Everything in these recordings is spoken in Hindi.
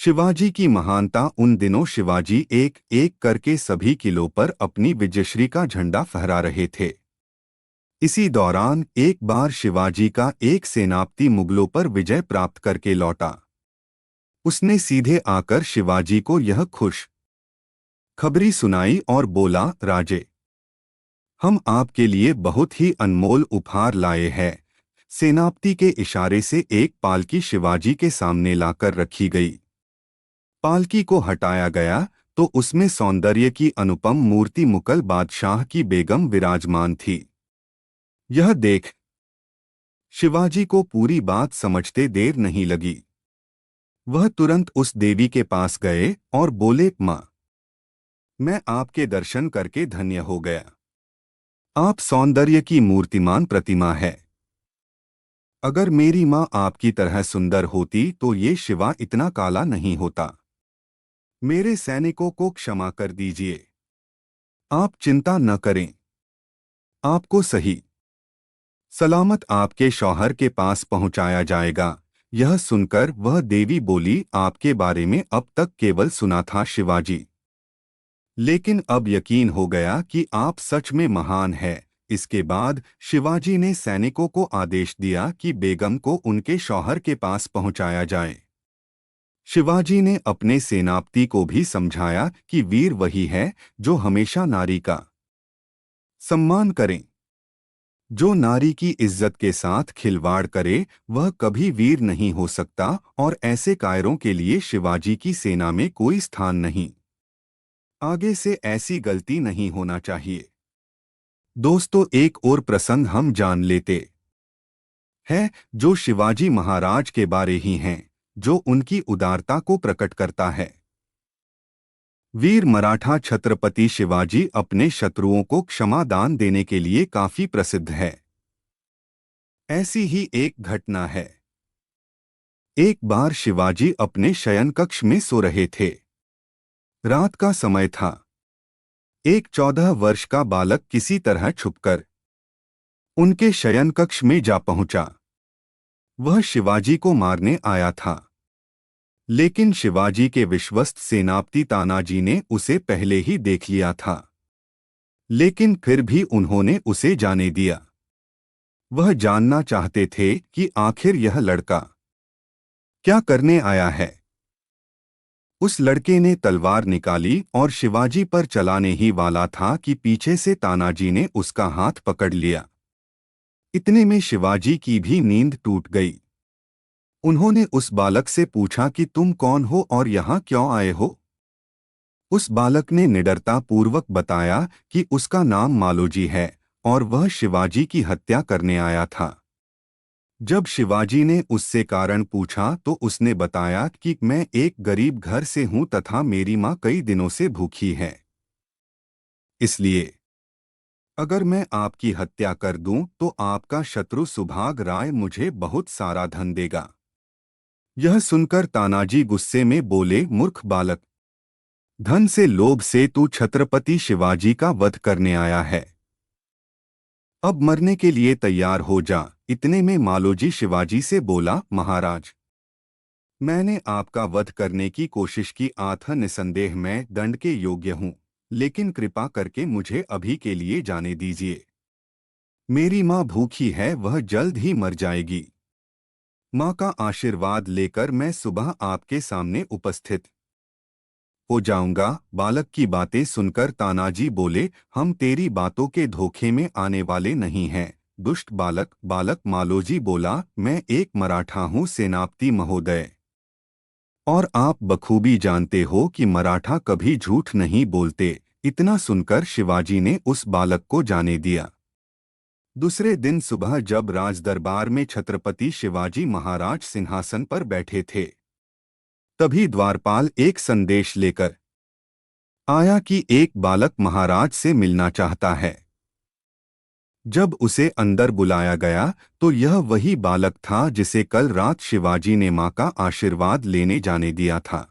शिवाजी की महानता। उन दिनों शिवाजी एक एक करके सभी किलों पर अपनी विजयश्री का झंडा फहरा रहे थे। इसी दौरान एक बार शिवाजी का एक सेनापति मुगलों पर विजय प्राप्त करके लौटा। उसने सीधे आकर शिवाजी को यह खुश खबरी सुनाई और बोला, राजे, हम आपके लिए बहुत ही अनमोल उपहार लाए हैं। सेनापति के इशारे से एक पालकी शिवाजी के सामने लाकर रखी गई। पालकी को हटाया गया तो उसमें सौंदर्य की अनुपम मूर्ति मुगल बादशाह की बेगम विराजमान थी। यह देख शिवाजी को पूरी बात समझते देर नहीं लगी। वह तुरंत उस देवी के पास गए और बोले, माँ, मैं आपके दर्शन करके धन्य हो गया। आप सौंदर्य की मूर्तिमान प्रतिमा है। अगर मेरी माँ आपकी तरह सुंदर होती तो ये शिवा इतना काला नहीं होता। मेरे सैनिकों को क्षमा कर दीजिए। आप चिंता न करें, आपको सही सलामत आपके शौहर के पास पहुंचाया जाएगा। यह सुनकर वह देवी बोली, आपके बारे में अब तक केवल सुना था शिवाजी, लेकिन अब यकीन हो गया कि आप सच में महान हैं। इसके बाद शिवाजी ने सैनिकों को आदेश दिया कि बेगम को उनके शौहर के पास पहुंचाया जाए। शिवाजी ने अपने सेनापति को भी समझाया कि वीर वही है जो हमेशा नारी का सम्मान करें। जो नारी की इज्जत के साथ खिलवाड़ करे वह कभी वीर नहीं हो सकता, और ऐसे कायरों के लिए शिवाजी की सेना में कोई स्थान नहीं। आगे से ऐसी गलती नहीं होना चाहिए। दोस्तों, एक और प्रसंग हम जान लेते हैं जो शिवाजी महाराज के बारे ही हैं, जो उनकी उदारता को प्रकट करता है। वीर मराठा छत्रपति शिवाजी अपने शत्रुओं को क्षमा दान देने के लिए काफी प्रसिद्ध है। ऐसी ही एक घटना है। एक बार शिवाजी अपने शयन कक्ष में सो रहे थे। रात का समय था। एक 14 वर्ष का बालक किसी तरह छुपकर उनके शयन कक्ष में जा पहुंचा। वह शिवाजी को मारने आया था, लेकिन शिवाजी के विश्वस्त सेनापति तानाजी ने उसे पहले ही देख लिया था, लेकिन फिर भी उन्होंने उसे जाने दिया। वह जानना चाहते थे कि आखिर यह लड़का क्या करने आया है। उस लड़के ने तलवार निकाली और शिवाजी पर चलाने ही वाला था कि पीछे से तानाजी ने उसका हाथ पकड़ लिया। इतने में शिवाजी की भी नींद टूट गई। उन्होंने उस बालक से पूछा कि तुम कौन हो और यहाँ क्यों आए हो। उस बालक ने निडरता पूर्वक बताया कि उसका नाम मालोजी है और वह शिवाजी की हत्या करने आया था। जब शिवाजी ने उससे कारण पूछा तो उसने बताया कि मैं एक गरीब घर से हूं तथा मेरी मां कई दिनों से भूखी है, इसलिए अगर मैं आपकी हत्या कर दूं तो आपका शत्रु सुभाग राय मुझे बहुत सारा धन देगा। यह सुनकर तानाजी गुस्से में बोले, मूर्ख बालक, धन से लोभ से तू छत्रपति शिवाजी का वध करने आया है। अब मरने के लिए तैयार हो जा। इतने में मालोजी शिवाजी से बोला, महाराज, मैंने आपका वध करने की कोशिश की था। निसंदेह मैं दंड के योग्य हूं, लेकिन कृपा करके मुझे अभी के लिए जाने दीजिए। मेरी मां भूखी है, वह जल्द ही मर जाएगी। मां का आशीर्वाद लेकर मैं सुबह आपके सामने उपस्थित हो जाऊंगा। बालक की बातें सुनकर तानाजी बोले, हम तेरी बातों के धोखे में आने वाले नहीं हैं। दुष्ट बालक। बालक मालोजी बोला, मैं एक मराठा हूं सेनापति महोदय, और आप बखूबी जानते हो कि मराठा कभी झूठ नहीं बोलते। इतना सुनकर शिवाजी ने उस बालक को जाने दिया। दूसरे दिन सुबह जब राजदरबार में छत्रपति शिवाजी महाराज सिंहासन पर बैठे थे, तभी द्वारपाल एक संदेश लेकर आया कि एक बालक महाराज से मिलना चाहता है। जब उसे अंदर बुलाया गया तो यह वही बालक था जिसे कल रात शिवाजी ने मां का आशीर्वाद लेने जाने दिया था।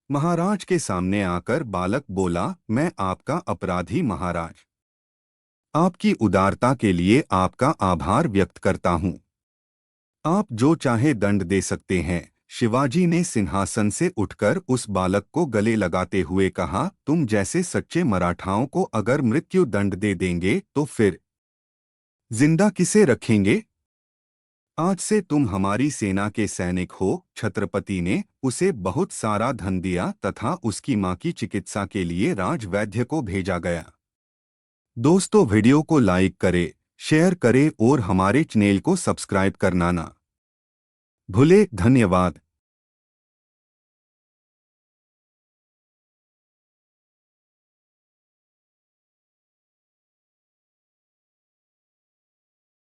महाराज के सामने आकर बालक बोला, मैं आपका अपराधी महाराज, आपकी उदारता के लिए आपका आभार व्यक्त करता हूं। आप जो चाहे दंड दे सकते हैं। शिवाजी ने सिंहासन से उठकर उस बालक को गले लगाते हुए कहा, तुम जैसे सच्चे मराठाओं को अगर मृत्यु दंड दे देंगे तो फिर जिंदा किसे रखेंगे? आज से तुम हमारी सेना के सैनिक हो। छत्रपति ने उसे बहुत सारा धन दिया तथा उसकी मां की चिकित्सा के लिए राजवैद्य को भेजा गया। दोस्तों, वीडियो को लाइक करें, शेयर करें और हमारे चैनल को सब्सक्राइब करना ना भूले। धन्यवाद।